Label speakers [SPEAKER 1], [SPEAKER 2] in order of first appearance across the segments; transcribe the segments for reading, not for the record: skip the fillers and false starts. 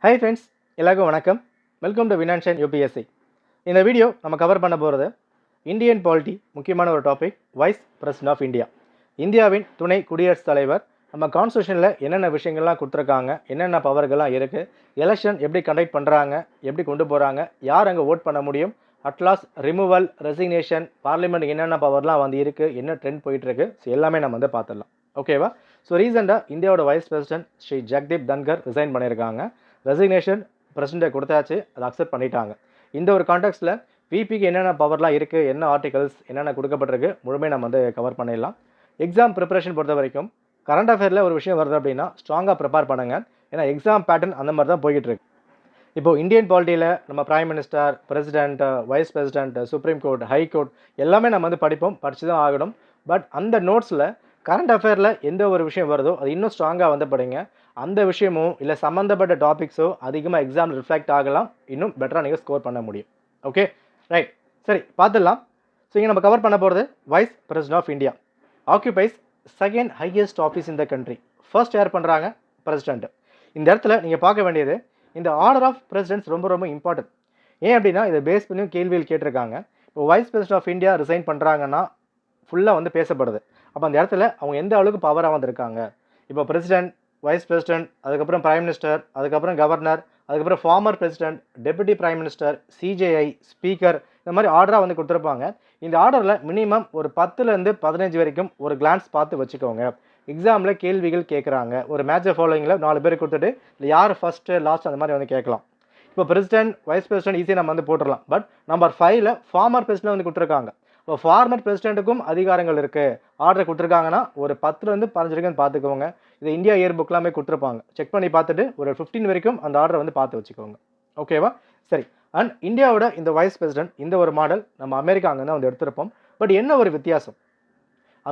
[SPEAKER 1] Hi friends, எல்லாருக்கும் வணக்கம். Welcome to வினான்ஷன் யூபிஎஸ்சி. இந்த வீடியோ நம்ம கவர் பண்ண போகிறது இந்தியன் பாலிட்டி முக்கியமான ஒரு topic, vice president of India. இந்தியாவின் துணை குடியரசுத் தலைவர். நம்ம கான்ஸ்டியூஷனில் என்னென்ன விஷயங்கள்லாம் கொடுத்துருக்காங்க, என்னென்ன பவர்கள்லாம் இருக்குது, எலெக்ஷன் எப்படி கண்டக்ட் பண்ணுறாங்க, எப்படி கொண்டு போகிறாங்க, யார் அங்கே ஓட் பண்ண முடியும், அட்லாஸ் ரிமூவல், ரெசிக்னேஷன், பார்லிமெண்ட் என்னென்ன பவர்லாம் வந்து இருக்குது, என்ன ட்ரெண்ட் போயிட்டுருக்கு, ஸோ எல்லாமே நம்ம வந்து பார்த்துடலாம். ஓகேவா? ஸோ ரீசெண்டாக இந்தியாவோட vice president Shri Jagdeep Dhankhar resign பண்ணியிருக்காங்க. ரெசிக்னேஷன் பிரசிடென்ட்டை கொடுத்தாச்சு, அதை அக்செப்ட் பண்ணிட்டாங்க. இந்த ஒரு கான்டெக்ட்ஸில் விபிக்கு என்னென்ன பவர்லாம் இருக்குது, என்ன ஆர்டிகல்ஸ் என்னென்ன கொடுக்கப்பட்டிருக்கு, முழுமையாக நம்ம வந்து கவர் பண்ணிடலாம். எக்ஸாம் ப்ரிப்பரேஷன் பொறுத்த வரைக்கும் கரண்ட் அஃபேரில் ஒரு விஷயம் வருது அப்படின்னா ஸ்ட்ராங்காக ப்ரிப்பேர் பண்ணுங்கள். ஏன்னா எக்ஸாம் பேட்டர்ன் அந்த மாதிரி தான் போய்கிட்டு இருக்கு. இப்போது இந்தியன் பாலிட்டியில் நம்ம prime minister, president, vice president, supreme court, high court எல்லாமே நம்ம வந்து படித்து தான் ஆகணும். பட் அந்த நோட்ஸில் கரண்ட் அஃபேரில் எந்த ஒரு விஷயம் வருதோ அது இன்னும் ஸ்ட்ராங்காக வந்து படிங்க. அந்த விஷயமோ இல்லை சம்மந்தப்பட்ட டாபிக்ஸோ அதிகமாக எக்ஸாம் ரிஃப்ளெக்ட் ஆகலாம், இன்னும் பெட்டராக நீங்கள் ஸ்கோர் பண்ண முடியும். ஓகே, ரைட், சரி பார்த்துடலாம். ஸோ இங்கே நம்ம கவர் பண்ண போகிறது vice president of India occupies second highest office in the country. First யார் பண்ணுறாங்க? பிரசிடென்ட். இந்த இடத்துல நீங்கள் பார்க்க வேண்டியது, இந்த ஆர்டர் ஆஃப் பிரசிடென்ட்ஸ் ரொம்ப ரொம்ப இம்பார்ட்டன்ட். ஏன் அப்படின்னா இதை பேஸ் பண்ணி கேள்வியில் கேட்டிருக்காங்க. இப்போ vice president of India resign பண்ணுறாங்கன்னா ஃபுல்லாக வந்து பேசப்படுது. அப்போ அந்த இடத்துல அவங்க எந்த அளவுக்கு பவராக வந்திருக்காங்க. இப்போ பிரசிடென்ட், வைஸ் பிரசிடென்ட், அதுக்கப்புறம் பிரைம் மினிஸ்டர், அதுக்கப்புறம் கவர்னர், அதுக்கப்புறம் farmer president, deputy prime minister, CJI, speaker, இந்த மாதிரி ஆர்டராக வந்து கொடுத்துருப்பாங்க. இந்த ஆர்டரில் மினிமம் ஒரு 10லேருந்து 15 வரைக்கும் ஒரு கிளான்ஸ் பார்த்து வச்சுக்கோங்க. எக்ஸாமில் கேள்விகள் கேட்குறாங்க, ஒரு மேட்சர் ஃபாலோயிங்கில் 4 பேர் கொடுத்துட்டு இல்லை யார் ஃபஸ்ட்டு லாஸ்ட் அந்த மாதிரி வந்து கேட்கலாம். இப்போ பிரசிடென்ட், வைஸ் பிரசிடென்ட் ஈஸியாக நம்ம வந்து போட்டுடலாம். பட் நம்பர் 5ல் ஃபார்மர் பிரசிடென்ட் வந்து கொடுத்துருக்காங்க. இப்போ ஃபார்மர் பிரசிடென்ட்டுக்கும் அதிகாரங்கள் இருக்குது. ஆர்டர் கொடுத்துருக்காங்கன்னா ஒரு 10லேருந்து 15 வரைக்கும் பார்த்துக்கோங்க. இதை இந்தியா இயர் புக்கெலாமே கொடுத்துருப்பாங்க. செக் பண்ணி பார்த்துட்டு ஒரு 15 வரைக்கும் அந்த ஆர்டரை வந்து பார்த்து வச்சுக்கோங்க. ஓகேவா? சரி. அண்ட் இந்தியாவோட இந்த வைஸ் பிரசிடென்ட் இந்த ஒரு மாடல் நம்ம அமெரிக்கா அங்கே தான் வந்து எடுத்திருப்போம். பட் என்ன ஒரு வித்தியாசம்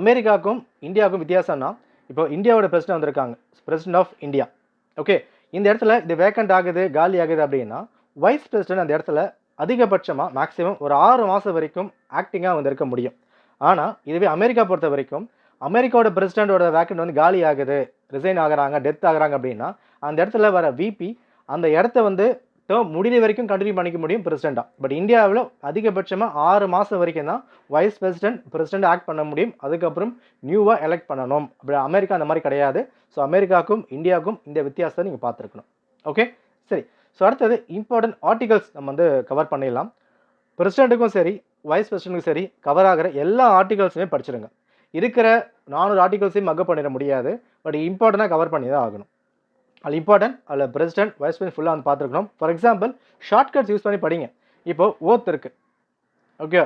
[SPEAKER 1] அமெரிக்காவுக்கும் இந்தியாவுக்கும் வித்தியாசம்னா, இப்போ இந்தியாவோட பிரசிடென்ட் வந்திருக்காங்க, பிரசிடென்ட் ஆஃப் இந்தியா. ஓகே, இந்த இடத்துல இது வேக்கண்ட் ஆகுது, காலி ஆகுது அப்படின்னா வைஸ் பிரசிடென்ட் அந்த இடத்துல அதிகபட்சமாக மேக்ஸிமம் ஒரு 6 மாதம் வரைக்கும் ஆக்டிங்காக வந்து இருக்க முடியும். ஆனால் இதுவே அமெரிக்கா பொறுத்த வரைக்கும் அமெரிக்காவோட பிரசிடென்ட்டோட வேக்கண்ட் வந்து காலி ஆகுது, ரிசைன் ஆகுறாங்க, டெத் ஆகுறாங்க அப்படின்னா அந்த இடத்துல வர விபி அந்த இடத்த வந்து டேர்ம் முடிவு வரைக்கும் கண்டினியூ பண்ணிக்க முடியும் பிரசிடென்ட்டாக. பட் இந்தியாவில் அதிகபட்சமாக 6 மாதம் வரைக்கும் தான் வைஸ் பிரசிடென்ட் ஆக்ட் பண்ண முடியும். அதுக்கப்புறம் நியூவாக எலெக்ட் பண்ணணும். அப்படி அமெரிக்கா அந்த மாதிரி கிடையாது. ஸோ அமெரிக்காவுக்கும் இந்தியாவுக்கும் இந்த வித்தியாசத்தை நீங்கள் பார்த்துருக்கணும். ஓகே, சரி. ஸோ அடுத்தது இம்பார்ட்டன்ட் ஆர்டிகல்ஸ் நம்ம வந்து கவர் பண்ணிடலாம். பிரசிடென்ட்டுக்கும் சரி, வைஸ் பிரசிடென்ட்டுக்கும் சரி கவர் ஆகிற எல்லா ஆர்டிகல்ஸுமே படிச்சிடுங்க. இருக்கிற 400 ஆர்டிகல்ஸையும் மக்கப் பண்ணிட முடியாது. பட் இம்பார்ட்டண்ட்டாக கவர் பண்ணி தான் ஆகணும். அது இம்பார்ட்டன்ட். அதில் பிரசிடென்ட், வைஸ் பிரசிடென்ட் ஃபுல்லாக வந்து பார்த்துருக்கணும். ஃபார் எக்ஸாம்பிள் ஷார்ட்கட்ஸ் யூஸ் பண்ணி படிங்க. இப்போது ஓத் இருக்குது. ஓகே,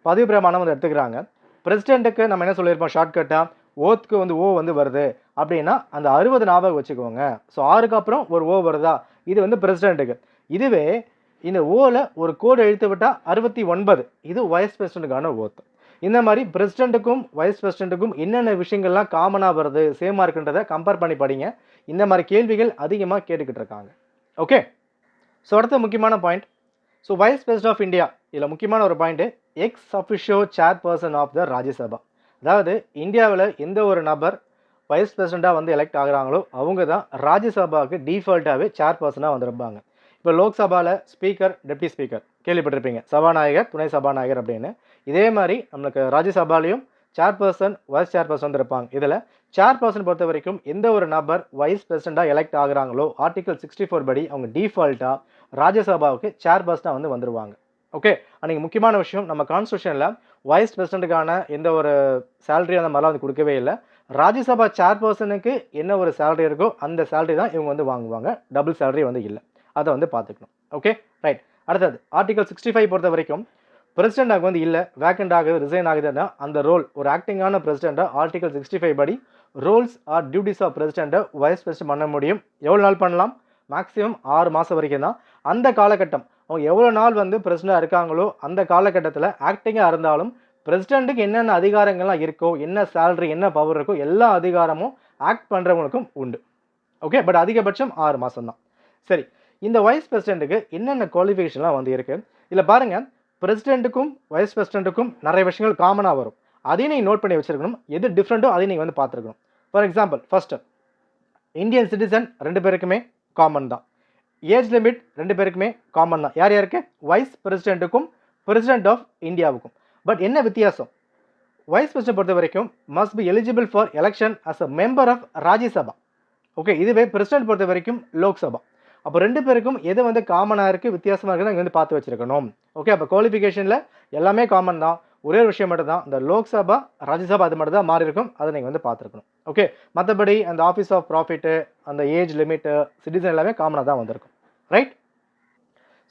[SPEAKER 1] பதவி பிரமாணம் வந்து எடுத்துக்கிறாங்க. பிரசிடென்ட்டுக்கு நம்ம என்ன சொல்லியிருப்போம் ஷார்ட்கட்டாக, ஓத்துக்கு வந்து ஓ வந்து வருது அப்படின்னா அந்த 60 ஞாபகம் வச்சுக்கோங்க. ஸோ 6க்கு அப்புறம் ஒரு ஓ வருதா, இது வந்து பிரசிடென்ட்டுக்கு. இதுவே இந்த ஓவில் ஒரு கோடு எழுத்து விட்டால் 69, இது வைஸ் பிரசிடென்ட்டுக்கான ஓத். இந்த மாதிரி பிரசிடென்ட்டுக்கும் வைஸ் பிரசிடென்ட்டுக்கும் என்னென்ன விஷயங்கள்லாம் காமனாக வருது, சேமாக இருக்குன்றதை கம்பேர் பண்ணி படிங்க. இந்த மாதிரி கேள்விகள் அதிகமாக கேட்டுக்கிட்டு இருக்காங்க. ஓகே, ஸோ அடுத்த முக்கியமான point, so vice president of India இதில் முக்கியமான ஒரு point, ex officio chairperson of the Rajya Sabha. அதாவது இந்தியாவில் எந்த ஒரு நபர் வைஸ் பிரசிடெண்ட்டாக வந்து எலெக்ட் ஆகுறாங்களோ அவங்க தான் ராஜ்யசபாவுக்கு டிஃபால்ட்டாகவே சேர்பர்சனாக வந்திருப்பாங்க. இப்போ லோக்சபாவில் ஸ்பீக்கர், டெப்டி ஸ்பீக்கர் கேள்விப்பட்டிருப்பீங்க, சபாநாயகர், துணை சபாநாயகர் அப்படின்னு. இதே மாதிரி நம்மளுக்கு ராஜ்யசபாலையும் சேர்பர்சன், வைஸ் சேர்பர்சன் வந்திருப்பாங்க. இதில் சேர்பர்சன் பொறுத்த வரைக்கும் எந்த ஒரு நபர் வைஸ் பிரசிடெண்ட்டாக எலெக்ட் ஆகுறாங்களோ ஆர்டிகல் 64 படி அவங்க டிஃபால்ட்டாக ராஜ்யசபாவுக்கு சேர்பர்சனாக வந்து வந்துருவாங்க. ஓகே, அன்றைக்கி முக்கியமான விஷயம், நம்ம கான்ஸ்டியூஷனில் வைஸ் பிரசிடெண்ட்டுக்கான எந்த ஒரு சேலரி அந்த மாதிரிலாம் வந்து கொடுக்கவே இல்லை. ராஜ்யசபா சேர்பர்சனுக்கு என்ன ஒரு சேலரி இருக்கோ அந்த சேலரி தான் இவங்க வந்து வாங்குவாங்க. டபுள் சேலரி வந்து இல்லை. அதை வந்து பார்த்துக்கணும். Okay, right. அடுத்தது ஆர்டிகல் 65 பொறுத்த வரைக்கும் பிரசிடென்ட் வந்து இல்லை, வேக்கண்ட் ஆகுது, ரிசைன் ஆகுதுன்னா அந்த ரோல் ஒரு ஆக்டிங்கான பிரசிடென்ட்டை ஆர்டிகல் 65 படி ரோல்ஸ் ஆர் டியூட்டிஸ் ஆஃப் பிரசிடென்ட்டை வைஸ் பிரசிடென்ட் பண்ண முடியும். எவ்வளோ நாள் பண்ணலாம்? மேக்ஸிமம் 6 மாதம் வரைக்கும் தான். அந்த காலகட்டம் அவங்க எவ்வளோ நாள் வந்து பிரசிடென்ட்டாக இருக்காங்களோ அந்த காலகட்டத்தில் ஆக்டிங்காக இருந்தாலும் பிரசிடென்ட்டுக்கு என்னென்ன அதிகாரங்கள்லாம் இருக்கோ, என்ன சேலரி, என்ன பவர் இருக்கோ எல்லா அதிகாரமும் ஆக்ட் பண்ணுறவங்களுக்கும் உண்டு. ஓகே, பட் அதிகபட்சம் 6 மாதம் தான். சரி, இந்த வைஸ் பிரசிடென்ட்டுக்கு என்னென்ன குவாலிஃபிகேஷன்லாம் வந்து இருக்குது இதில் பாருங்கள். பிரசிடென்ட்டுக்கும் வைஸ் பிரசிடென்ட்டுக்கும் நிறைய விஷயங்கள் காமனாக வரும். அதையும் நீங்கள் நோட் பண்ணி வச்சுருக்கணும். எது டிஃப்ரெண்ட்டோ அதையும் நீங்கள் வந்து பார்த்துருக்கணும். For example first Indian citizen 2 பேருக்குமே காமன் தான். ஏஜ் லிமிட் ரெண்டு பேருக்குமே காமன் தான். யார் யாருக்கு? வைஸ் பிரசிடென்ட்டுக்கும் பிரசிடென்ட் ஆஃப் இந்தியாவுக்கும். பட் என்ன வித்தியாசம்? வைஸ் பிரசிடென்ட் பொறுத்த வரைக்கும் must be eligible for election as a member of Rajya Sabha. Okay, இதுவே பிரசிடென்ட் பொறுத்த வரைக்கும் லோக்சபா. அப்போ ரெண்டு பேருக்கும் எது வந்து காமனாக இருக்குது, வித்தியாசமாக இருக்குது, இங்கே வந்து பார்த்து வச்சிருக்கணும். ஓகே, அப்போ குவாலிஃபிகேஷனில் எல்லாமே காமன் தான். ஒரே ஒரு விஷயம் மட்டும் தான், இந்த லோக்சபா ராஜ்யசபா அது மட்டும் தான் மாறி இருக்கும். அதை நீங்கள் வந்து பார்த்துருக்கணும். ஓகே, மற்றபடி அந்த ஆஃபீஸ் ஆஃப் ப்ராஃபிட்டு, அந்த ஏஜ் லிமிட்டு, சிட்டிசன் எல்லாமே காமனாக தான் வந்திருக்கும். ரைட்.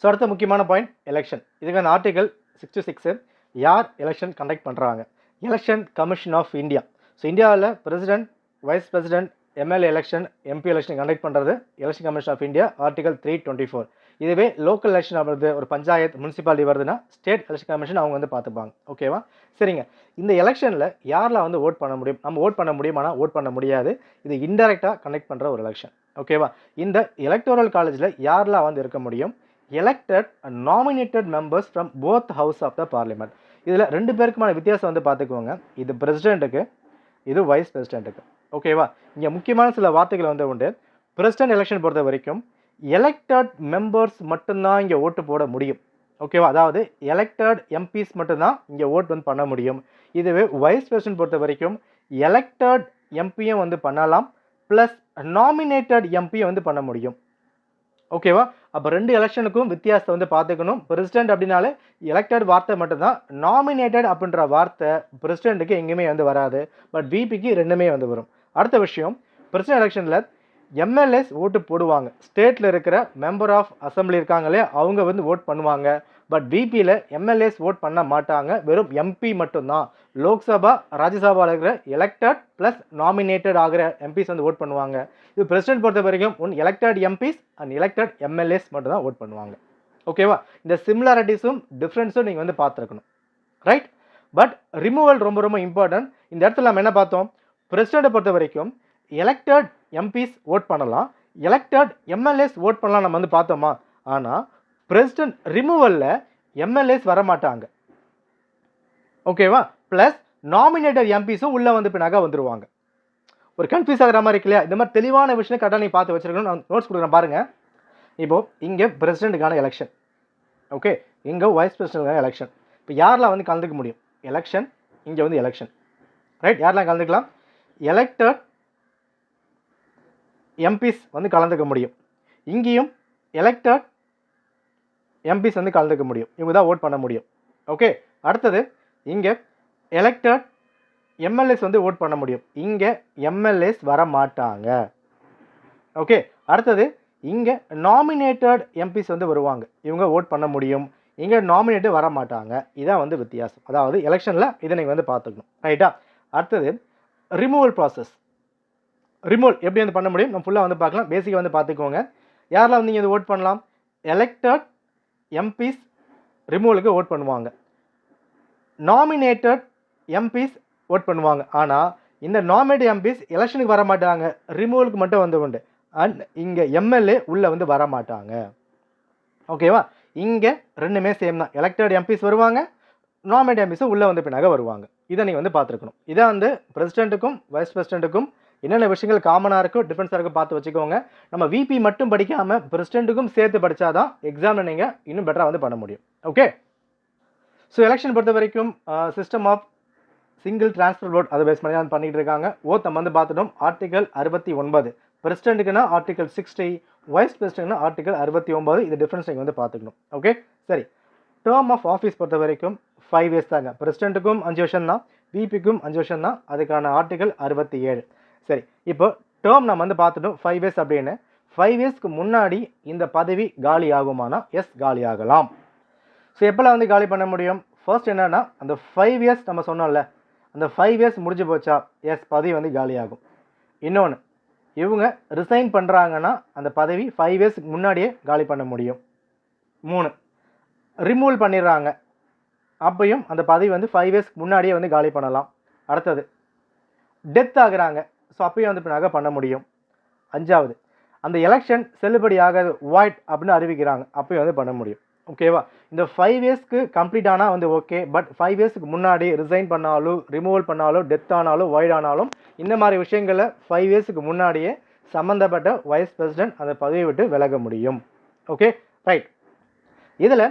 [SPEAKER 1] ஸோ அடுத்த முக்கியமான பாயிண்ட் எலெக்ஷன். இதுக்கு அந்த ஆர்டிகல் 66 யார் எலெக்ஷன் கண்டக்ட் பண்ணுறாங்க? Election commission of India. So இந்தியாவில் president, vice president, MLA election, MP election conduct பண்ணுறது election commission of India, article 324. இதுவே லோக்கல் எலெக்ஷன் வருது, ஒரு பஞ்சாயத்து முனிசிபாலிட்டி வருதுன்னா ஸ்டேட் எலெக்ஷன் கமிஷன் அவங்க வந்து பார்த்துப்பாங்க. ஓகேவா? சரிங்க. இந்த எலெக்ஷனில் யாரெல்லாம் வந்து ஓட் பண்ண முடியும்? நம்ம ஓட் பண்ண முடியும், ஆனால் ஓட் பண்ண முடியாது. இது இன்டெரக்டாக கண்டக்ட் பண்ணுற ஒரு எலெக்ஷன். ஓகேவா? இந்த எலக்டோரல் காலேஜில் யாரெல்லாம் வந்து இருக்க முடியும்? Elected nominated members from both house of the parliament. இதில் ரெண்டு பேருக்குமான வித்தியாசம் வந்து பார்த்துக்குவோங்க. இது பிரசிடென்ட்டுக்கு, இது வைஸ் பிரசிடென்ட்டுக்கு. ஓகேவா? இங்கே முக்கியமான சில வார்த்தைகள் வந்து உண்டு. பிரசிடென்ட் எலெக்ஷன் பொறுத்த வரைக்கும் எலெக்டட் மெம்பர்ஸ் மட்டும்தான் இங்கே ஓட்டு போட முடியும். ஓகேவா? அதாவது எலெக்டட் எம்பிஸ் மட்டும்தான் இங்கே ஓட் வந்து பண்ண முடியும். இதுவே வைஸ் பிரசிடென்ட் பொறுத்த வரைக்கும் எலெக்டட் எம்பியும் வந்து பண்ணலாம், ப்ளஸ் நாமினேட்டட் எம்பியும் வந்து பண்ண முடியும். ஓகேவா? அப்போ ரெண்டு எலெக்ஷனுக்கும் வித்தியாசத்தை வந்து பார்த்துக்கணும். பிரசிடென்ட் அப்படின்னாலே எலெக்டட் வார்த்தை மட்டும்தான், நாமினேட்டட் அப்படின்ற வார்த்தை பிரசிடென்ட்டுக்கு எங்கேயுமே வந்து வராது. பட் விபிக்கு ரெண்டுமே வந்து வரும். அடுத்த விஷயம், பிரசிடென்ட் எலெக்ஷனில் எம்எல்ஏஸ் ஓட்டு போடுவாங்க. ஸ்டேட்டில் இருக்கிற மெம்பர் ஆஃப் அசம்பிளி இருக்காங்களே அவங்க வந்து ஓட் பண்ணுவாங்க. பட் விபியில் எம்எல்ஏஸ் ஓட் பண்ண மாட்டாங்க, வெறும் எம்பி மட்டும்தான். லோக்சபா ராஜ்யசபாவில் இருக்கிற எலெக்டட் ப்ளஸ் நாமினேட்டட் ஆகிற எம்பிஸ் வந்து ஓட் பண்ணுவாங்க. இது பிரசிடென்ட் பொறுத்த வரைக்கும் one elected MPs and elected MLAs மட்டும் தான் ஓட் பண்ணுவாங்க. ஓகேவா? இந்த சிமிலாரிட்டிஸும் டிஃப்ரென்ஸும் நீங்கள் வந்து பார்த்துருக்கணும். ரைட். பட் ரிமூவல் ரொம்ப ரொம்ப இம்பார்ட்டன்ட். இந்த இடத்துல நம்ம என்ன பார்த்தோம்? பிரசிடென்ட்டை பொறுத்த வரைக்கும் எலெக்டட் எம்பிஸ் ஓட் பண்ணலாம், எலெக்டட் எம்எல்ஏஸ் ஓட் பண்ணலாம் நம்ம வந்து பார்த்தோமா? ஆனால் பிரசிடென்ட் ரிமூவலில் எம்எல்ஏஸ் வரமாட்டாங்க. ஓகேவா? ப்ளஸ் நாமினேட்டட் எம்பிஸும் உள்ளே வந்து பின்னாக வந்துடுவாங்க. ஒரு கன்ஃபியூஸ் ஆகிற மாதிரி இருக்கு இல்லையா? இந்த மாதிரி தெளிவான விஷயம் கரெக்டாக நீங்கள் பார்த்து வச்சிருக்கணும். நான் நோட்ஸ் கொடுக்குறேன் பாருங்கள். இப்போது இங்கே பிரசிடென்ட்டுக்கான எலெக்ஷன், ஓகே, இங்கே வைஸ் பிரசிடென்ட்டுக்கான எலெக்ஷன். இப்போ யாரெல்லாம் வந்து கலந்துக்க முடியும்? எலெக்ஷன், இங்கே வந்து எலெக்ஷன். ரைட். யாரெல்லாம் கலந்துக்கலாம்? எலெக்டட் எம்பிஸ் வந்து கலந்துக்க முடியும். இங்கேயும் எலெக்டட் எம்பிஸ் வந்து கலந்துக்க முடியும். இவங்க தான் ஓட் பண்ண முடியும். ஓகே. அடுத்தது இங்கே எலெக்டட் எம்எல்ஏஸ் வந்து ஓட் பண்ண முடியும். இங்கே எம்எல்ஏஸ் வர மாட்டாங்க. ஓகே. அடுத்தது இங்கே நாமினேட்டட் எம்பிஸ் வந்து வருவாங்க, இவங்க ஓட் பண்ண முடியும். இங்கே நாமினேட்டு வர மாட்டாங்க. இதான் வந்து வித்தியாசம். அதாவது எலெக்ஷனில் இதை நீங்கள் வந்து பார்த்துக்கணும். ரைட்டா? அடுத்தது ரிமூவல் ப்ராசஸ். ரிமூவல் எப்படி வந்து பண்ண முடியும் நம்ம ஃபுல்லாக வந்து பார்க்கலாம். பேசிக்காக வந்து பார்த்துக்கோங்க. யாரெல்லாம் வந்து நீங்கள் ஓட் பண்ணலாம்? எலெக்டட் எம்பிஸ் ரிமூவலுக்கு ஓட் பண்ணுவாங்க, நாமினேட்டட் எம்பிஸ் ஓட் பண்ணுவாங்க. ஆனால் இந்த நாமினேட்டட் எம்பிஸ் எலெக்ஷனுக்கு வர மாட்டாங்க, ரிமூவலுக்கு மட்டும் வந்து உண்டு. அண்ட் இங்கே எம்எல்ஏ உள்ளே வந்து வர மாட்டாங்க. ஓகேவா? இங்கே ரெண்டுமே சேம் தான். எலெக்டட் எம்பிஸ் வருவாங்க, நாமினேட்டட் எம்பிஸும் உள்ளே வந்து பின்னாக வருவாங்க. இதை நீங்கள் வந்து பார்த்துருக்கணும். இதை வந்து பிரசிடென்ட்டுக்கும் வைஸ் பிரசிடென்ட்டுக்கும் என்னென்ன விஷயங்கள் காமனாக இருக்கும், டிஃப்ரென்ஸாக இருக்கும் பார்த்து வச்சுக்கோங்க. நம்ம விபி மட்டும் படிக்காமல் பிரசிடென்ட்டுக்கும் சேர்த்து படித்தாதான் எக்ஸாமில் நீங்கள் இன்னும் பெட்டராக வந்து பண்ண முடியும். ஓகே. ஸோ எலெக்ஷன் பொறுத்த வரைக்கும் system of single transfer vote அதை பேஸ் பண்ணி தான் பண்ணிகிட்டு இருக்காங்க. ஓட் நம்ம வந்து பார்த்துட்டோம். ஆர்டிகல் 69 பிரசிடென்ட்டுக்குன்னா ஆர்டிகல் 60, வைஸ் பிரசிடென்ட்னா ஆர்டிகல் 69. இது டிஃப்ரென்ஸ் நீங்கள் வந்து பார்த்துக்கணும். ஓகே. சரி. டேர்ம் ஆஃப் ஆஃபீஸ் பொறுத்த வரைக்கும் 5 இயர்ஸ் தாங்க. பிரசிடென்ட்டுக்கும் 5 வருஷம் தான், விபிக்கும் 5 வருஷம் தான். அதுக்கான ஆர்டிகல் 67. சரி. இப்போ டேர்ம் நம்ம வந்து பார்த்துட்டோம் 5 இயர்ஸ் அப்படின்னு. 5 இயர்ஸ்க்கு முன்னாடி இந்த பதவி காலி ஆகுமானா? எஸ், காலி ஆகலாம். ஸோ எப்போல்லாம் வந்து காலி பண்ண முடியும்? ஃபர்ஸ்ட் என்னன்னா, அந்த 5 இயர்ஸ் நம்ம சொன்னோம்ல, அந்த 5 இயர்ஸ் முடிஞ்சு போச்சா? எஸ், பதவி வந்து காலி ஆகும். இன்னொன்று, இவங்க ரிசைன் பண்ணுறாங்கன்னா அந்த பதவி 5 இயர்ஸ்க்கு முன்னாடியே காலி பண்ண முடியும். 3, ரிமூவல் பண்ணிடுறாங்க, அப்பையும் அந்த பதவி வந்து 5 இயர்ஸ்க்கு முன்னாடியே வந்து காலி பண்ணலாம். அடுத்தது டெத் ஆகுறாங்க, ஸோ அப்பயும் வந்து பின்னாக பண்ண முடியும். 5வது, அந்த எலெக்ஷன் செல்லுபடி ஆகாது, வாய்ட் அப்படின்னு அறிவிக்கிறாங்க, அப்பயும் வந்து பண்ண முடியும். ஓகேவா? இந்த 5 இயர்ஸ்க்கு கம்ப்ளீட் ஆனால் வந்து ஓகே. பட் 5 இயர்ஸ்க்கு முன்னாடி ரிசைன் பண்ணாலும், ரிமூவல் பண்ணாலும், டெத் ஆனாலும், வாய்ட் ஆனாலும், இந்த மாதிரி விஷயங்களை 5 இயர்ஸ்க்கு முன்னாடியே சம்மந்தப்பட்ட வைஸ் பிரசிடென்ட் அந்த பதவியை விட்டு விலக முடியும். Okay, right. இதில்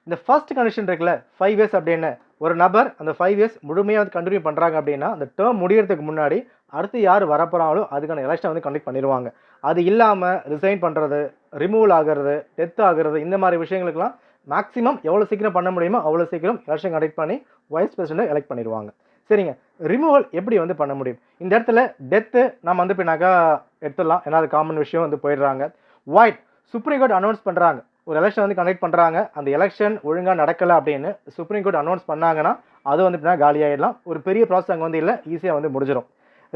[SPEAKER 1] இந்த ஃபர்ஸ்ட் கண்டிஷன் இருக்குல்ல, 5 இயர்ஸ் அப்படின்னு ஒரு நபர் அந்த 5 இயர்ஸ் முழுமையாக வந்து கண்டினியூ பண்ணுறாங்க அப்படின்னா அந்த டேர்ம் முடியறதுக்கு முன்னாடி அடுத்து யார் வரப்போகிறாங்களோ அதுக்கான எலெக்ஷன் வந்து கண்டக்ட் பண்ணிடுவாங்க. அது இல்லாமல் ரிசைன் பண்ணுறது, ரிமூவல் ஆகிறது, டெத் ஆகிறது, இந்த மாதிரி விஷயங்களுக்குலாம் மேக்ஸிமம் எவ்வளோ சீக்கிரம் பண்ண முடியுமோ அவ்வளோ சீக்கிரம் எலெக்ஷன் கண்டக்ட் பண்ணி வைஸ் பிரசிடென்ட் எலெக்ட் பண்ணிடுவாங்க. சரிங்க, ரிமூவல் எப்படி வந்து பண்ண முடியும்? இந்த இடத்துல டெத்து நம்ம வந்து பின்னாக்கா எடுத்துடலாம், ஏன்னா அது காமன் விஷயம் வந்து போயிடுறாங்க. வாய்ட் சுப்ரீம் கோர்ட் அனௌன்ஸ் பண்ணுறாங்க, ஒரு எலெக்ஷன் வந்து கண்டக்ட் பண்ணுறாங்க, அந்த எலெக்ஷன் ஒழுங்காக நடக்கலை அப்படின்னு சுப்ரீம் கோர்ட் அனௌன்ஸ் பண்ணாங்கன்னா அது வந்து பின்னா காலியாகிடலாம். ஒரு பெரிய ப்ராசஸ் அங்கே வந்து இல்லை, ஈஸியாக வந்து முடிஞ்சிடும்.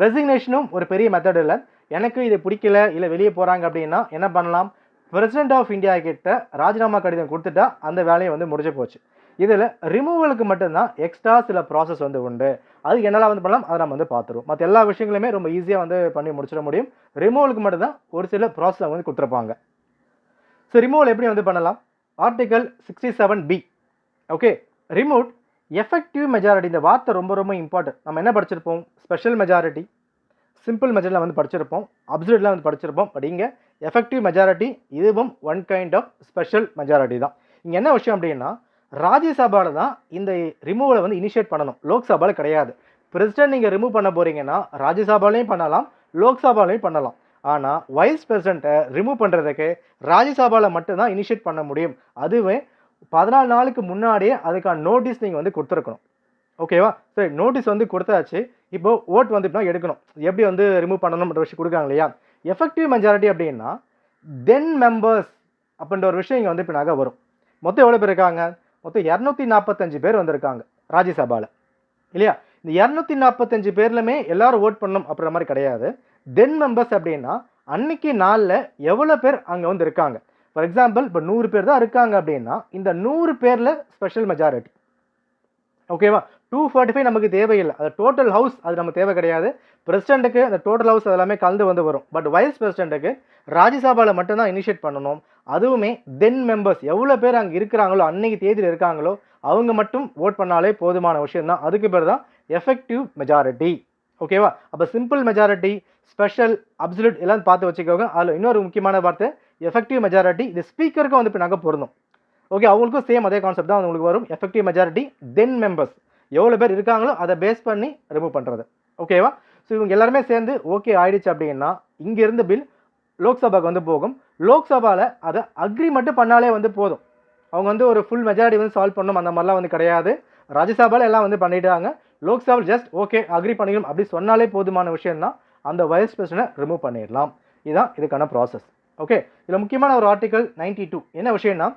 [SPEAKER 1] ரெசிக்னேஷனும் ஒரு பெரிய மெத்தட் இல்லை. எனக்கு இது பிடிக்கல இல்லை வெளியே போகிறாங்க அப்படின்னா என்ன பண்ணலாம்? பிரசிடென்ட் ஆஃப் இந்தியா கிட்ட ராஜினாமா கடிதம் கொடுத்துட்டா அந்த வேலையை வந்து முடிஞ்சு போச்சு. இதில் ரிமூவலுக்கு மட்டும்தான் எக்ஸ்ட்ரா சில ப்ராசஸ் வந்து உண்டு. அதுக்கு என்னெல்லாம் வந்து பண்ணலாம் அதை நம்ம வந்து பார்த்துருவோம். மற்ற எல்லா விஷயங்களுமே ரொம்ப ஈஸியாக வந்து பண்ணி முடிச்சிட முடியும். ரிமூவலுக்கு மட்டும்தான் ஒரு சில ப்ராசஸ் வந்து கொடுத்துருப்பாங்க. ஸோ ரிமூவல் எப்படி வந்து பண்ணலாம்? Article 67B. Okay, remove effective majority. இந்த வார்த்தை ரொம்ப ரொம்ப இம்பார்ட்டன்ட். நம்ம என்ன படிச்சிருப்போம்? ஸ்பெஷல் மெஜாரிட்டி, சிம்பிள் மெஜாரிட்டியில் வந்து படிச்சிருப்போம், அப்சல்யூட்லாம் வந்து படிச்சிருப்போம். பட் இங்கே எஃபெக்டிவ் மெஜாரிட்டி, இதுவும் one kind of special majority தான். இங்கே என்ன விஷயம் அப்படின்னா ராஜ்யசபாவில் தான் இந்த ரிமூவலை வந்து இனிஷியேட் பண்ணணும், லோக்சபாவில் கிடையாது. பிரசிடென்ட் நீங்கள் ரிமூவ் பண்ண போகிறீங்கன்னா ராஜ்யசபாலையும் பண்ணலாம், லோக்சபாலையும் பண்ணலாம். ஆனால் வைஸ் பிரசிடென்ட்டை ரிமூவ் பண்ணுறதுக்கு ராஜ்யசபாவில் மட்டும்தான் இனிஷியேட் பண்ண முடியும். அதுவே 14 நாளுக்கு முன்னாடியே அதுக்கான நோட்டீஸ் நீங்கள் வந்து கொடுத்துருக்கணும். ஓகேவா? சரி, நோட்டீஸ் வந்து கொடுத்தாச்சு. இப்போ ஓட் வந்து இப்போ எடுக்கணும், எப்படி வந்து ரிமூவ் பண்ணணும்ன்ற விஷயம் கொடுக்குறாங்க இல்லையா? எஃபெக்டிவ் மெஜாரிட்டி அப்படின்னா தென் மெம்பர்ஸ் அப்படின்ற ஒரு விஷயம் இங்கே வந்து இப்போ வரும். மொத்தம் எவ்வளோ பேர் இருக்காங்க? மொத்தம் 245 பேர் வந்திருக்காங்க ராஜ்யசபாவில் இல்லையா? இந்த 245 பேர்லுமே எல்லாரும் ஓட் பண்ணணும் அப்படின்ற மாதிரி கிடையாது. தென் மெம்பர்ஸ் அப்படின்னா அன்னைக்கு நாளில் எவ்வளோ பேர் அங்கே வந்து இருக்காங்க. ஃபார் எக்ஸாம்பிள் இப்போ 100 பேர் தான் இருக்காங்க அப்படின்னா இந்த 100 பேரில் ஸ்பெஷல் மெஜாரிட்டி. ஓகேவா? 245 நமக்கு தேவையில்லை, அது டோட்டல் ஹவுஸ், அது நமக்கு தேவை கிடையாது. பிரசிடென்ட்டுக்கு அந்த டோட்டல் ஹவுஸ் அதெல்லாமே கலந்து வந்து வரும். பட் வைஸ் பிரசிடென்ட்டுக்கு ராஜ்யசபாவில் மட்டும்தான் இனிஷியேட் பண்ணணும். அதுவுமே தென் மெம்பர்ஸ் எவ்வளோ பேர் அங்கே இருக்கிறாங்களோ, அன்னைக்கு தேதியில் இருக்காங்களோ அவங்க மட்டும் ஓட் பண்ணாலே போதுமான விஷயம் தான். அதுக்கு பேர் தான் எஃபெக்டிவ் மெஜாரிட்டி. ஓகேவா? அப்போ சிம்பிள் மெஜாரிட்டி, ஸ்பெஷல், அப்சல்யூட் எல்லாம் பார்த்து வச்சுக்கோங்க. அதில் இன்னொரு முக்கியமான வார்த்தை எஃபெக்டிவ் மெஜாரிட்டி. இது ஸ்பீக்கருக்கும் வந்து இப்போ நாங்கள் பொருந்தும். ஓகே, அவங்களுக்கும் சேம் அதே கான்செப்ட் தான் உங்களுக்கு வரும். எஃபெக்டிவ் மெஜாரிட்டி, தென் மெம்பர்ஸ் எவ்வளோ பேர் இருக்காங்களோ அதை பேஸ் பண்ணி ரிமூவ் பண்ணுறது. ஓகேவா? ஸோ இவங்க எல்லாருமே சேர்ந்து ஓகே ஆயிடுச்சு அப்படின்னா இங்கேருந்து பில் லோக்சபாவுக்கு வந்து போகும். லோக்சபாவில் அதை அக்ரி மட்டும் பண்ணாலே வந்து போதும். அவங்க வந்து ஒரு ஃபுல் மெஜாரிட்டி வந்து சால்வ் பண்ணணும் அந்த மாதிரிலாம் வந்து கிடையாது. ராஜ்யசபாவில் எல்லாம் வந்து பண்ணிட்டாங்க. லோக்சபாவில் ஜஸ்ட் ஓகே அக்ரி பண்ணிக்கணும் அப்படி சொன்னாலே போதுமான விஷயம் தான். அந்த வைஸ் பிரசிடென்ட் ரிமூவ் பண்ணிடலாம். இதுதான் இதுக்கான ப்ராசஸ். ஓகே, இதில் முக்கியமான ஒரு ஆர்டிகல் 92 என்ன விஷயம்னா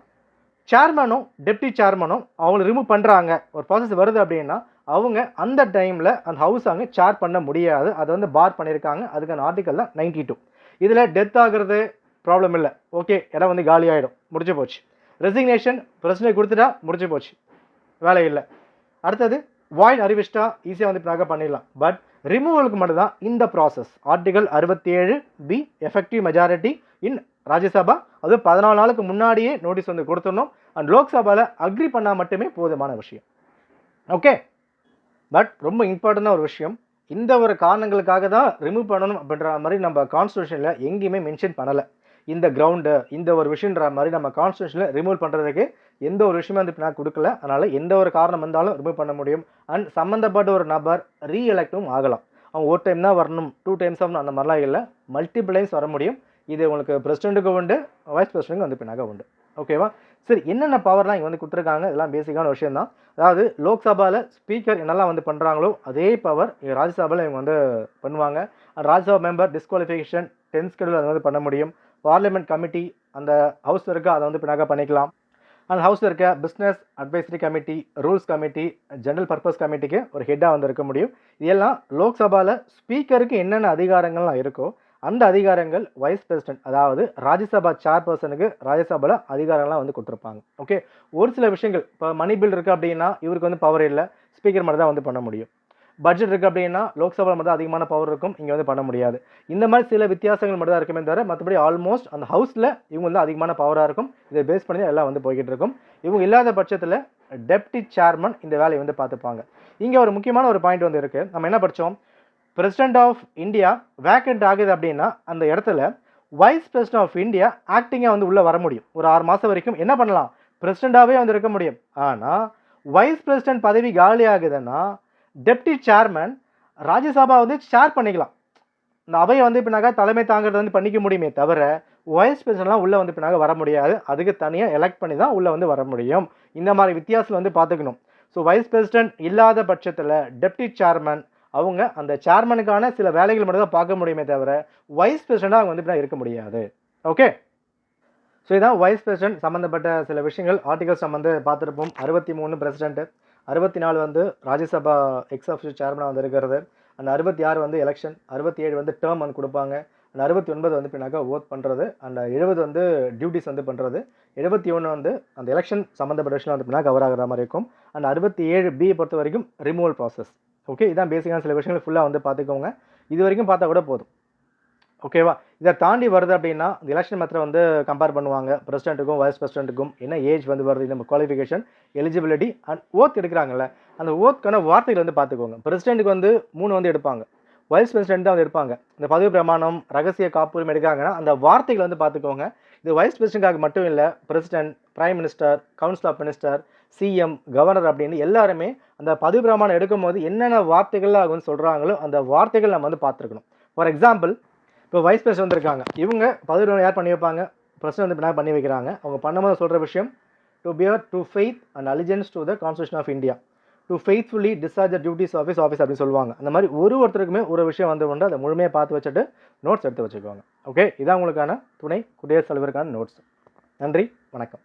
[SPEAKER 1] சேர்மனும் டெப்டி சேர்மனும் அவங்களை ரிமூவ் பண்ணுறாங்க, ஒரு ப்ராசஸ் வருது அப்படின்னா அவங்க அந்த டைமில் அந்த ஹவுஸ் அங்கே சேர் பண்ண முடியாது. அதை வந்து பார் பண்ணியிருக்காங்க. அதுக்கான ஆர்டிகல் தான் 92. இதில் டெத் ஆகிறது ப்ராப்ளம் இல்லை. ஓகே, இடம் வந்து காலி ஆகிடும், முடிஞ்சு போச்சு. ரெசிக்னேஷன் பிரசிடென்ட் கொடுத்துட்டா முடிஞ்சு போச்சு, வேலை இல்லை. அடுத்தது வாய்ட் அறிவிச்சிட்டா ஈஸியாக வந்து இப்போ பண்ணிடலாம். பட் ரிமூவலுக்கு மட்டும்தான் இந்த process. Article 67B effective majority இன் ராஜ்யசபா, அது 14 நாளுக்கு முன்னாடியே நோட்டீஸ் வந்து கொடுத்துடணும். அண்ட் லோக்சபாவில் அக்ரி பண்ணால் மட்டுமே போதுமான விஷயம். ஓகே, பட் ரொம்ப இம்பார்ட்டண்டான ஒரு விஷயம், இந்த ஒரு காரணங்களுக்காக தான் ரிமூவ் பண்ணணும் அப்படின்ற மாதிரி நம்ம கான்ஸ்டியூஷனில் எங்கேயுமே மென்ஷன் பண்ணலை. இந்த கிரவுண்டு இந்த ஒரு விஷயன்ற மாதிரி நம்ம கான்ஸ்டியூஷனில் ரிமூவ் பண்ணுறதுக்கு எந்த ஒரு விஷயமே வந்து நான் கொடுக்கல. அதனால் எந்த ஒரு காரணம் வந்தாலும் ரிமூவ் பண்ண முடியும். அண்ட் சம்மந்தப்பட்ட ஒரு நபர் ரீஎலெக்டும் ஆகலாம். அவங்க ஒரு டைம் தான் வரணும், 2 டைம்ஸ் ஆகணும் அந்த மாதிரிலாம் இல்லை, மல்டிபிள் டைம்ஸ் வர முடியும். இது உங்களுக்கு பிரசிடென்ட்டுக்கு உண்டு, வைஸ் பிரசிடென்ட்டுக்கு வந்து பின்னாக உண்டு. ஓகேவா? சரி, என்னென்ன பவர்லாம் இங்கே வந்து கொடுத்துருக்காங்க, இதெல்லாம் பேசிக்கான விஷயம் தான். அதாவது லோக்சபாவில் ஸ்பீக்கர் என்னெல்லாம் வந்து பண்ணுறாங்களோ அதே பவர் ராஜ்யசபாவில் இவங்க வந்து பண்ணுவாங்க. Rajya Sabha member disqualification 10th schedule அதை வந்து பண்ண முடியும். பார்லிமெண்ட் கமிட்டி அந்த ஹவுஸில் இருக்க அதை வந்து பின்னாக பண்ணிக்கலாம். அந்த ஹவுஸில் இருக்க business advisory committee, rules committee, general purpose கமிட்டிக்கு ஒரு ஹெட்டாக வந்து இருக்க முடியும். இதெல்லாம் லோக்சபாவில் ஸ்பீக்கருக்கு என்னென்ன அதிகாரங்கள்லாம் இருக்கோ அந்த அதிகாரங்கள் வைஸ் பிரசிடென்ட், அதாவது ராஜ்யசபா சேர்பர்சனுக்கு ராஜ்யசபாவில் அதிகாரங்கள்லாம் வந்து கொடுத்துருப்பாங்க. ஓகே, ஒரு சில விஷயங்கள் இப்போ மணி பில் இருக்குது அப்படின்னா இவருக்கு வந்து பவர் இல்லை, ஸ்பீக்கர் மட்டும் தான் வந்து பண்ண முடியும். பட்ஜெட் இருக்குது அப்படின்னா லோக்சபாவில் மட்டும் அதிகமான பவர் இருக்கும், இங்கே வந்து பண்ண முடியாது. இந்த மாதிரி சில வித்தியாசங்கள் மட்டும் தான் இருக்குமே தவிர மற்றபடி ஆல்மோஸ்ட் அந்த ஹவுஸில் இவங்க வந்து அதிகமான பவராக இருக்கும். இதை பேஸ் பண்ணி எல்லாம் வந்து போய்கிட்டு இருக்கும். இவங்க இல்லாத பட்சத்தில் டெப்டி சேர்மன் இந்த வேலையை வந்து பார்த்துப்பாங்க. இங்கே ஒரு முக்கியமான ஒரு பாயிண்ட் வந்து இருக்குது. நம்ம என்ன படித்தோம்? பிரசிடென்ட் ஆஃப் இந்தியா வேக்கண்ட் ஆகுது அப்படின்னா அந்த இடத்துல வைஸ் பிரசிடென்ட் ஆஃப் இந்தியா ஆக்டிங்காக வந்து உள்ளே வர முடியும். ஒரு 6 மாதம் வரைக்கும் என்ன பண்ணலாம், பிரசிடெண்ட்டாகவே வந்து இருக்க முடியும். ஆனால் வைஸ் பிரசிடென்ட் பதவி காலி ஆகுதுன்னா டெப்டி சேர்மன் ராஜ்யசபா வந்து ஷேர் பண்ணிக்கலாம். இந்த அவையை வந்து பின்னாக தலைமை தாங்கிறது வந்து பண்ணிக்க முடியுமே தவிர வைஸ் பிரசிடென்ட்லாம் உள்ளே வந்து பின்னாக வர முடியாது. அதுக்கு தனியாக எலெக்ட் பண்ணி தான் உள்ளே வந்து வர முடியும். இந்த மாதிரி வித்தியாசம் வந்து பார்த்துக்கணும். ஸோ வைஸ் பிரசிடென்ட் இல்லாத பட்சத்தில் டெப்டி சேர்மன் அவங்க அந்த சேர்மனுக்கான சில வேலைகள் மட்டும் தான் பார்க்க முடியுமே தவிர வைஸ் பிரசிடெண்டாக அவங்க வந்து இருக்க முடியாது. ஓகே, ஸோ இதான் வைஸ் பிரசிடென்ட் சம்மந்தப்பட்ட சில விஷயங்கள் ஆர்டிகல்ஸ் நம்ம வந்து பார்த்துருப்போம். 63 பிரசிடென்ட்டு, 64 வந்து ராஜ்யசபா எக்ஸ் ஆஃபீஷியல் சேர்மனாக வந்து இருக்கிறது, அந்த 66 வந்து எலெக்ஷன், 67 வந்து டேர்ம் வந்து கொடுப்பாங்க, அந்த 69 வந்து பின்னாக்க ஓட் பண்ணுறது, அந்த 70 வந்து டியூட்டிஸ் வந்து பண்ணுறது, 71 வந்து அந்த எலெக்ஷன் சம்மந்தப்பட்ட விஷயம் வந்து பின்னாக்க கவர் ஆகிற மாதிரி இருக்கும். அந்த 67B பொறுத்த வரைக்கும் ரிமூவல் ப்ராசஸ். ஓகே, இதான் பேசிக்கான சில விஷயங்கள் ஃபுல்லாக வந்து பார்த்துக்கோங்க. இது வரைக்கும் பார்த்தா கூட போதும். ஓகேவா, இதை தாண்டி வருது அப்படின்னா இந்த எலெக்ஷன் மெத்தடை வந்து கம்பேர் பண்ணுவாங்க. பிரசிடென்ட்டுக்கும் வைஸ் பிரசிடென்ட்டுக்கும் என்ன ஏஜ் வந்து வருது, நம்ம குவாலிஃபிகேஷன், எலிஜிபிலிட்டி அண்ட் ஓத் எடுக்கிறாங்கல்ல, அந்த ஓத்துக்கான வார்த்தைகள் வந்து பார்த்துக்கோங்க. பிரசிடென்ட்டுக்கு வந்து 3 வந்து எடுப்பாங்க, வைஸ் பிரசிடென்ட் தான் வந்து எடுப்பாங்க. இந்த பதவி பிரமாணம், ரகசிய காப்புரிமை எடுக்கிறாங்கன்னா அந்த வார்த்தைகள் வந்து பார்த்துக்கோங்க. இது வைஸ் பிரசிடென்ட்காக மட்டும் இல்லை, president, prime minister, council of minister, CM, governor அப்படின்னு எல்லாருமே அந்த பதவி பிரமாணம் எடுக்கும் போது என்னென்ன வார்த்தைகள் வந்து சொல்கிறாங்களோ அந்த வார்த்தைகள் நம்ம வந்து பார்த்துருக்கணும். ஃபார் எக்ஸாம்பிள், இப்போ வைஸ் பிரசிடென்ட் வந்திருக்காங்க, இவங்க பதவி பிரமாணம் யார் பண்ணி வைப்பாங்க, பிரசிடென்ட் வந்து பின்னாடி பண்ணி வைக்கிறாங்க. அவங்க பண்ணும்போது சொல்கிற விஷயம் to bear to faith and allegiance to the constitution of India, to faithfully discharge duties office அப்படின்னு சொல்லுவாங்க. அந்த மாதிரி ஒருத்தருக்குமே ஒரு விஷயம் வந்து உண்டு, அதை முழுமையாக பார்த்து வச்சுட்டு நோட்ஸ் எடுத்து வச்சுக்குவாங்க. ஓகே, இதான் உங்களுக்கான துணை குடியரசுத் தலைவருக்கான நோட்ஸ். நன்றி, வணக்கம்.